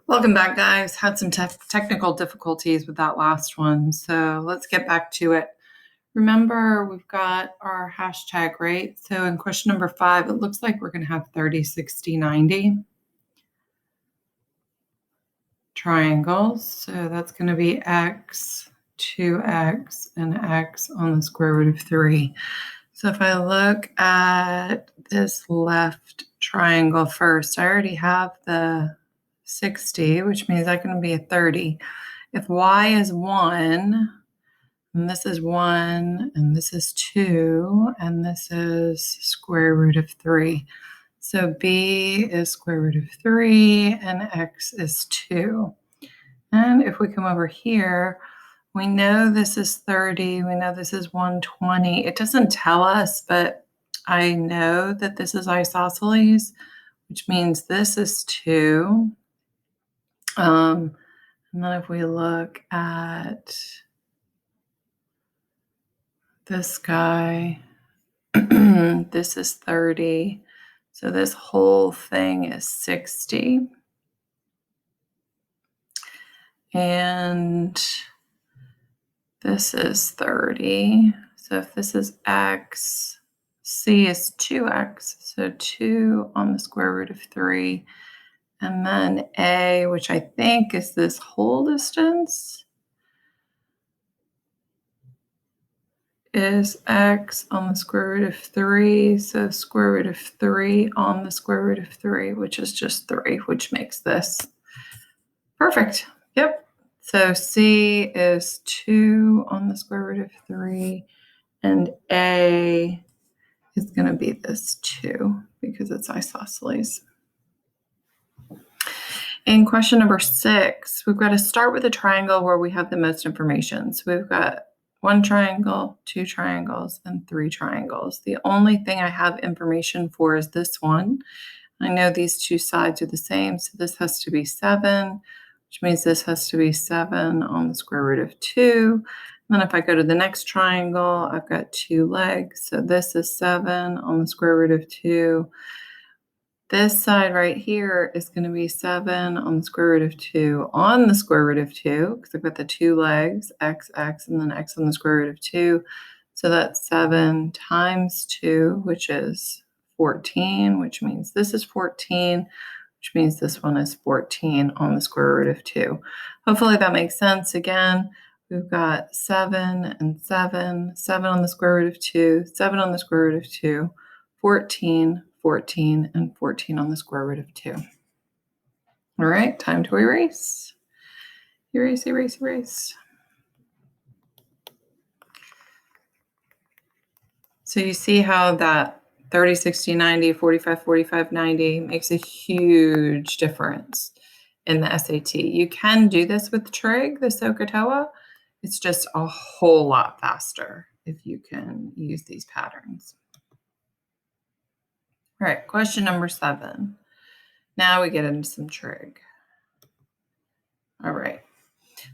Welcome back, guys. Had some technical difficulties with that last one, so let's get back to it. Remember, we've got our hashtag, right? So in question number 5, it looks like we're going to have 30, 60, 90 triangles. So that's going to be x, 2x, and x on the square root of 3. So if I look at this left triangle first, I already have the 60, which means that can be a 30. If y is 1, and this is 1, and this is 2, and this is square root of 3. So b is square root of 3, and x is 2. And if we come over here, we know this is 30, we know this is 120. It doesn't tell us, but I know that this is isosceles, which means this is 2. And then if we look at this guy, this is 30. So this whole thing is 60. And this is 30. So if this is x, c is 2x. So 2 on the square root of 3. And then a, which I think is this whole distance, is x on the square root of 3. So square root of 3 on the square root of 3, which is just 3, which makes this perfect. Yep. So c is 2 on the square root of 3, and a is going to be this 2 because it's isosceles. In question number 6, we've got to start with a triangle where we have the most information. So we've got 1 triangle, 2 triangles, and 3 triangles. The only thing I have information for is this one. I know these 2 sides are the same, so this has to be 7, which means this has to be 7 on the square root of 2. And then if I go to the next triangle, I've got 2 legs, so this is 7 on the square root of 2. This side right here is going to be 7 on the square root of 2 on the square root of 2, because I've got the 2 legs, x, and then x on the square root of 2. So that's 7 times 2, which is 14, which means this is 14, which means this one is 14 on the square root of 2. Hopefully that makes sense. Again, we've got 7 and 7, 7 on the square root of 2, 7 on the square root of 2, 14, 14, and 14 on the square root of 2. All right, time to erase. Erase, erase, erase. So you see how that 30, 60, 90, 45, 45, 90 makes a huge difference in the SAT. You can do this with trig, the SOHCAHTOA. It's just a whole lot faster if you can use these patterns. All right, question number 7. Now we get into some trig. All right,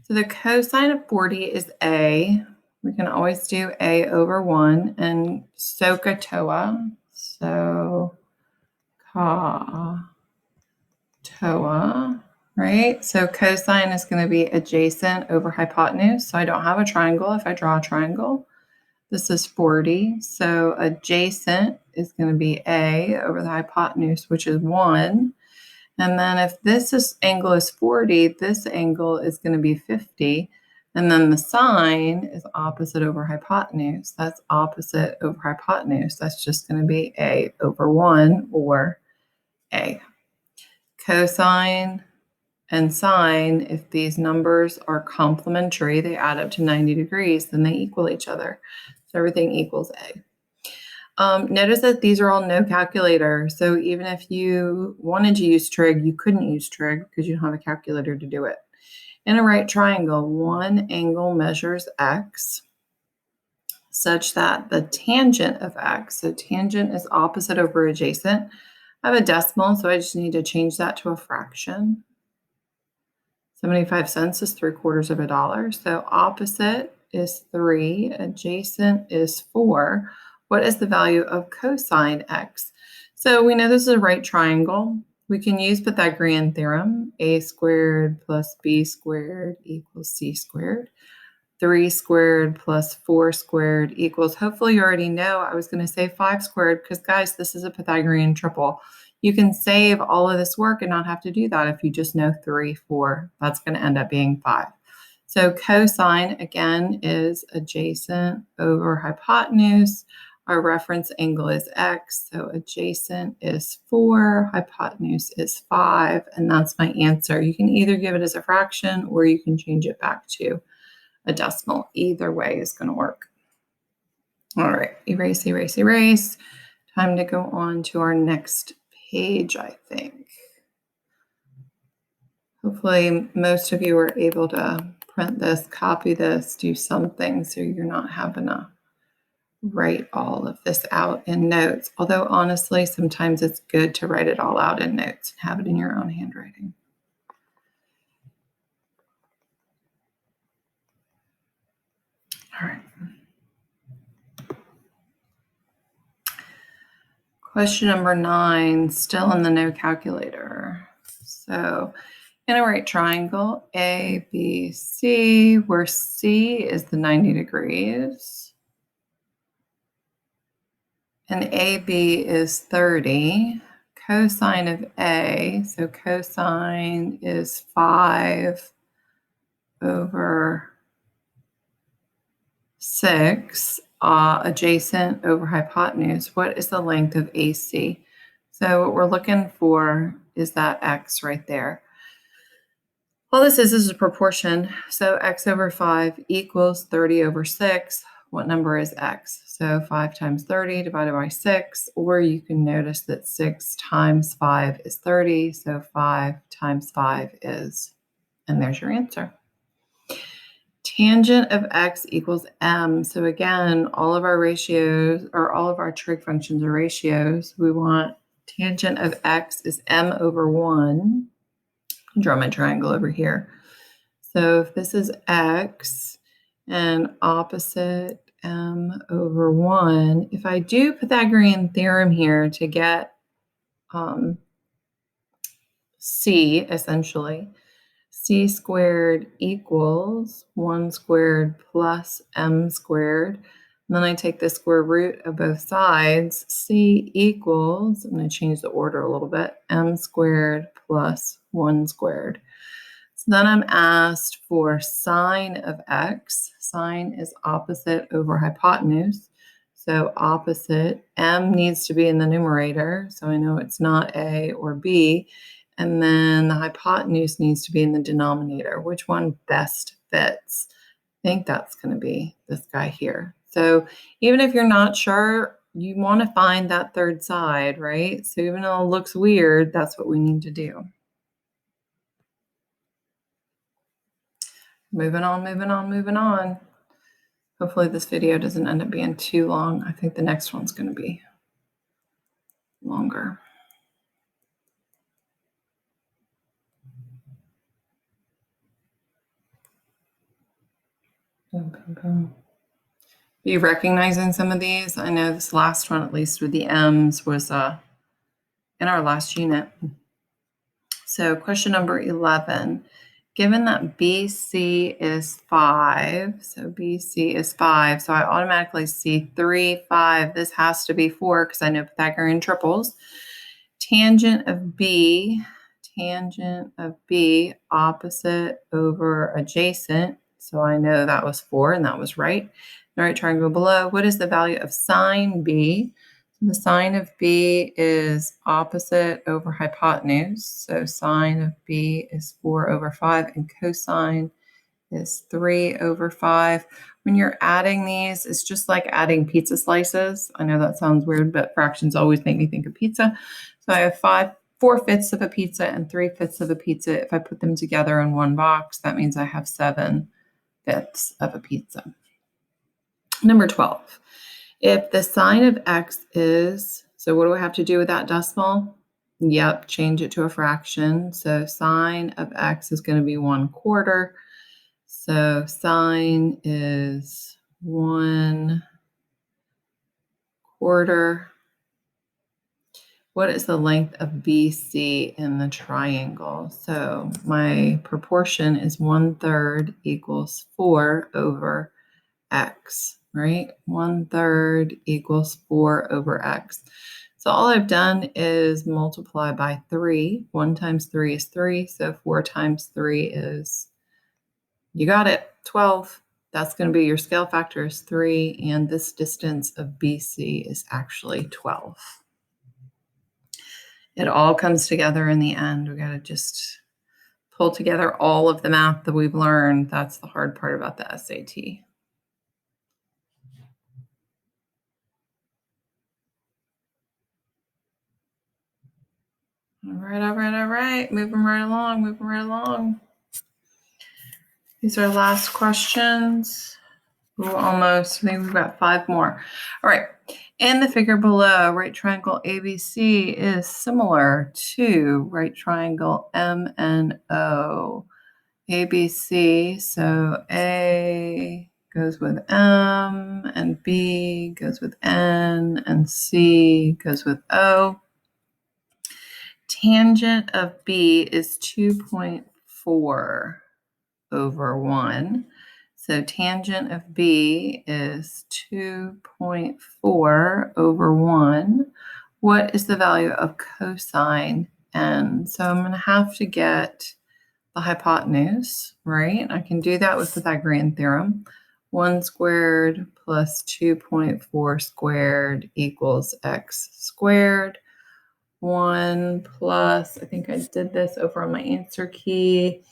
so the cosine of 40 is a. We can always do a over 1, and SOHCAHTOA, right? So cosine is going to be adjacent over hypotenuse. So I don't have a triangle if I draw a triangle. This is 40. So adjacent is going to be a over the hypotenuse, which is 1. And then if this angle is 40, this angle is going to be 50. And then the sine is opposite over hypotenuse. That's opposite over hypotenuse. That's just going to be a over 1, or a. Cosine and sine, if these numbers are complementary, they add up to 90 degrees, then they equal each other. So everything equals a. Notice that these are all no calculator. So even if you wanted to use trig, you couldn't use trig because you don't have a calculator to do it. In a right triangle, one angle measures x such that the tangent of x, so tangent is opposite over adjacent. I have a decimal, so I just need to change that to a fraction. 75 cents is 3/4 of a dollar. So opposite is 3, adjacent is 4. What is the value of cosine x? So we know this is a right triangle. We can use Pythagorean theorem, a squared plus b squared equals c squared. 3 squared plus 4 squared equals, hopefully you already know, I was going to say 5 squared because, guys, this is a Pythagorean triple. You can save all of this work and not have to do that if you just know 3, 4. That's going to end up being 5. So cosine, again, is adjacent over hypotenuse. Our reference angle is x, so adjacent is 4, hypotenuse is 5, and that's my answer. You can either give it as a fraction or you can change it back to a decimal. Either way is going to work. All right, erase, erase, erase. Time to go on to our next page, I think. Hopefully most of you are able to print this, copy this, do something so you're not having to write all of this out in notes. Although honestly, sometimes it's good to write it all out in notes and have it in your own handwriting. All right. Question number 9, still in the no calculator. So in a right triangle, A, B, C, where C is the 90 degrees, and AB is 30, cosine of A, so cosine is 5 over 6, adjacent over hypotenuse. What is the length of AC? So what we're looking for is that x right there. All this is a proportion. So x over 5 equals 30 over 6. What number is x? So 5 times 30 divided by 6, or you can notice that 6 times 5 is 30. So 5 times 5 is, and there's your answer. Tangent of x equals m. So again, all of our ratios, or all of our trig functions are ratios. We want tangent of x is m over 1. Draw my triangle over here. So if this is x and opposite m over 1, if I do Pythagorean theorem here to get c, essentially, c squared equals 1 squared plus m squared. And then I take the square root of both sides. C equals, I'm going to change the order a little bit, m squared plus 1 squared. So then I'm asked for sine of x. Sine is opposite over hypotenuse. So opposite, m needs to be in the numerator. So I know it's not a or b. And then the hypotenuse needs to be in the denominator. Which one best fits? I think that's going to be this guy here. So even if you're not sure, you want to find that third side, right? So even though it looks weird, that's what we need to do. Moving on, moving on, moving on. Hopefully this video doesn't end up being too long. I think the next one's going to be longer. Are you recognizing some of these? I know this last one, at least with the M's, was in our last unit. So question number 11. Given that BC is 5, so BC is 5, so I automatically see 3, 5. This has to be 4 because I know Pythagorean triples. Tangent of B, opposite over adjacent. So I know that was 4 and that was right. The right triangle below. What is the value of sine B? The sine of B is opposite over hypotenuse. So sine of B is 4 over 5 and cosine is 3 over 5. When you're adding these, it's just like adding pizza slices. I know that sounds weird, but fractions always make me think of pizza. So I have 4/5 of a pizza and 3/5 of a pizza. If I put them together in one box, that means I have 7/5 of a pizza. Number 12. If the sine of x is, so what do I have to do with that decimal? Yep, change it to a fraction. So sine of x is going to be 1/4. So sine is 1/4. what is the length of BC in the triangle? So my proportion is 1/3 equals 4 over x, right? 1/3 equals 4 over x. So all I've done is multiply by 3. 1 times 3 is 3, so 4 times 3 is, you got it, 12. That's going to be your scale factor is 3, and this distance of BC is actually 12. It all comes together in the end. We got to just pull together all of the math that we've learned. That's the hard part about the SAT. All right. Moving right along. These are last questions. Ooh, almost. Maybe we've got 5 more. All right. In the figure below, right triangle ABC is similar to right triangle MNO. ABC, so A goes with M, and B goes with N, and C goes with O. Tangent of B is 2.4 over 1. So tangent of B is 2.4 over 1. What is the value of cosine N? So I'm going to have to get the hypotenuse, right? I can do that with Pythagorean theorem. 1 squared plus 2.4 squared equals x squared. 1 plus, I think I did this over on my answer key,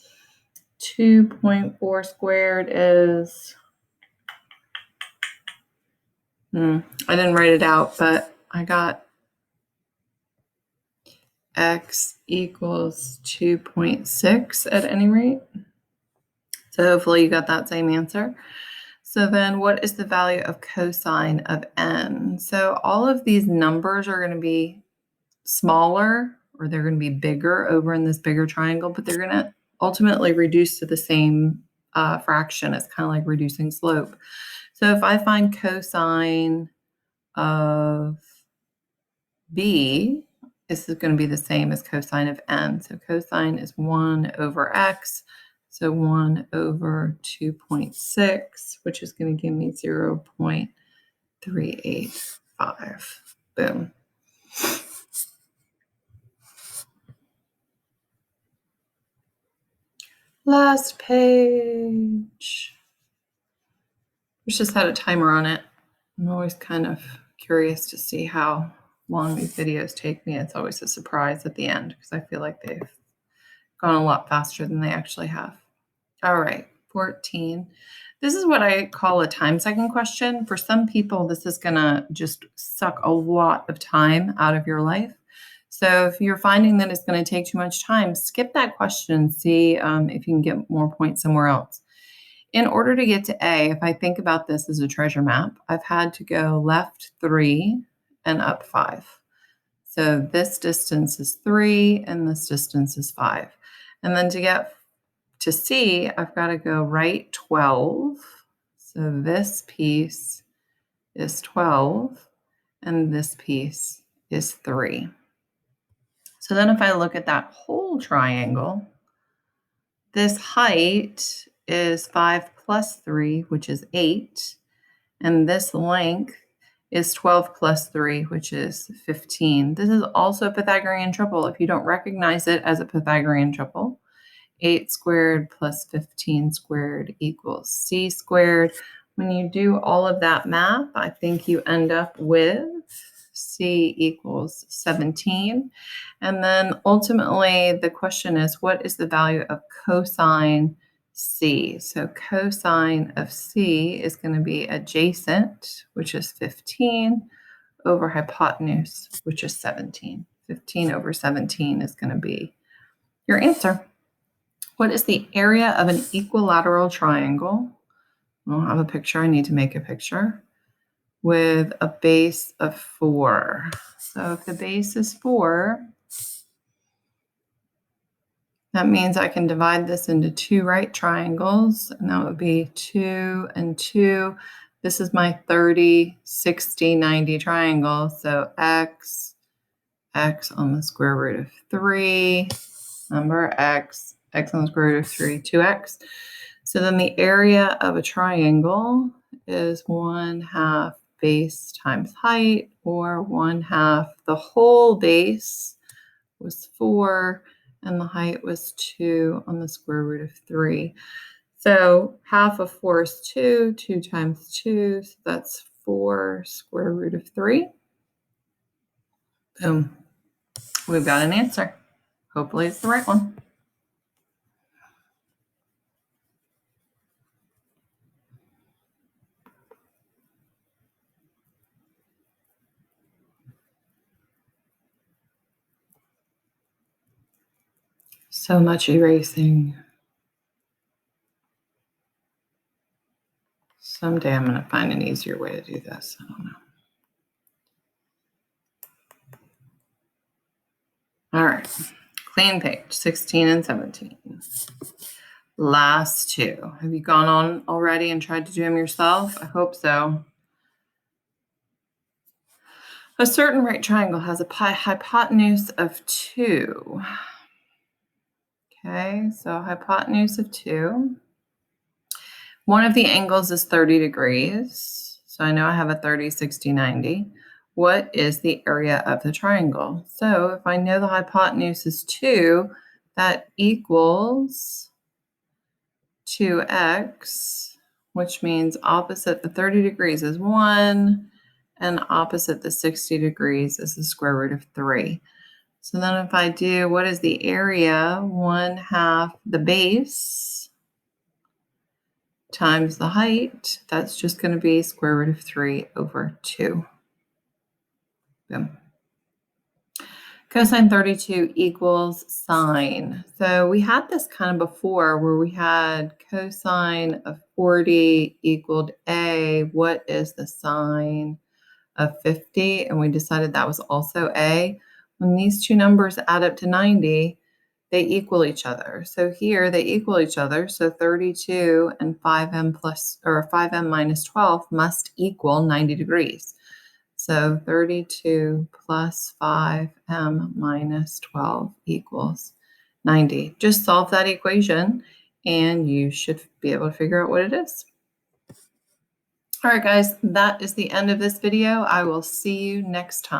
2.4 squared is, I didn't write it out, but I got x equals 2.6 at any rate. So hopefully you got that same answer. So then what is the value of cosine of n? So all of these numbers are going to be smaller, or they're going to be bigger over in this bigger triangle, but they're going to ultimately reduce to the same fraction. It's kind of like reducing slope. So if I find cosine of b, this is going to be the same as cosine of n. So cosine is 1 over x. So 1 over 2.6, which is going to give me 0.385. Boom. Last page. Which just had a timer on it. I'm always kind of curious to see how long these videos take me. It's always a surprise at the end because I feel like they've gone a lot faster than they actually have. All right, 14. This is what I call a time second question. For some people, this is going to just suck a lot of time out of your life. So if you're finding that it's going to take too much time, skip that question and see if you can get more points somewhere else. In order to get to A, if I think about this as a treasure map, I've had to go left 3 and up 5. So this distance is 3 and this distance is 5. And then to get to C, I've got to go right 12. So this piece is 12 and this piece is 3. So then if I look at that whole triangle, this height is 5 plus 3, which is 8. And this length is 12 plus 3, which is 15. This is also a Pythagorean triple. If you don't recognize it as a Pythagorean triple, 8 squared plus 15 squared equals c squared. When you do all of that math, I think you end up with c equals 17. And then ultimately, the question is, what is the value of cosine c? So cosine of c is going to be adjacent, which is 15, over hypotenuse, which is 17. 15 over 17 is going to be your answer. What is the area of an equilateral triangle? I don't have a picture. I need to make a picture. With a base of 4. So if the base is 4, that means I can divide this into 2 right triangles, and that would be 2 and 2. This is my 30, 60, 90 triangle. So x, x on the square root of 3, number x on the square root of 3, 2x. So then the area of a triangle is 1/2 base times height, or 1/2 the whole base was 4, and the height was 2 on the square root of 3. So half of 4 is 2, 2 times 2, so that's 4 square root of 3. Boom. We've got an answer. Hopefully it's the right one. So much erasing. Someday I'm going to find an easier way to do this. I don't know. All right. Clean page 16 and 17. Last two. Have you gone on already and tried to do them yourself? I hope so. A certain right triangle has a hypotenuse of 2. Okay, so hypotenuse of 2. One of the angles is 30 degrees. So I know I have a 30, 60, 90. What is the area of the triangle? So if I know the hypotenuse is 2, that equals 2x, which means opposite the 30 degrees is 1, and opposite the 60 degrees is the square root of 3. So then if I do, what is the area? 1/2 the base times the height. That's just going to be square root of 3 over 2. Boom. Cosine 32 equals sine. So we had this kind of before where we had cosine of 40 equaled A. What is the sine of 50? And we decided that was also A. When these two numbers add up to 90, they equal each other. So here they equal each other. So 32 and 5m minus 12 must equal 90 degrees. So 32 plus 5m minus 12 equals 90. Just solve that equation and you should be able to figure out what it is. All right, guys, that is the end of this video. I will see you next time.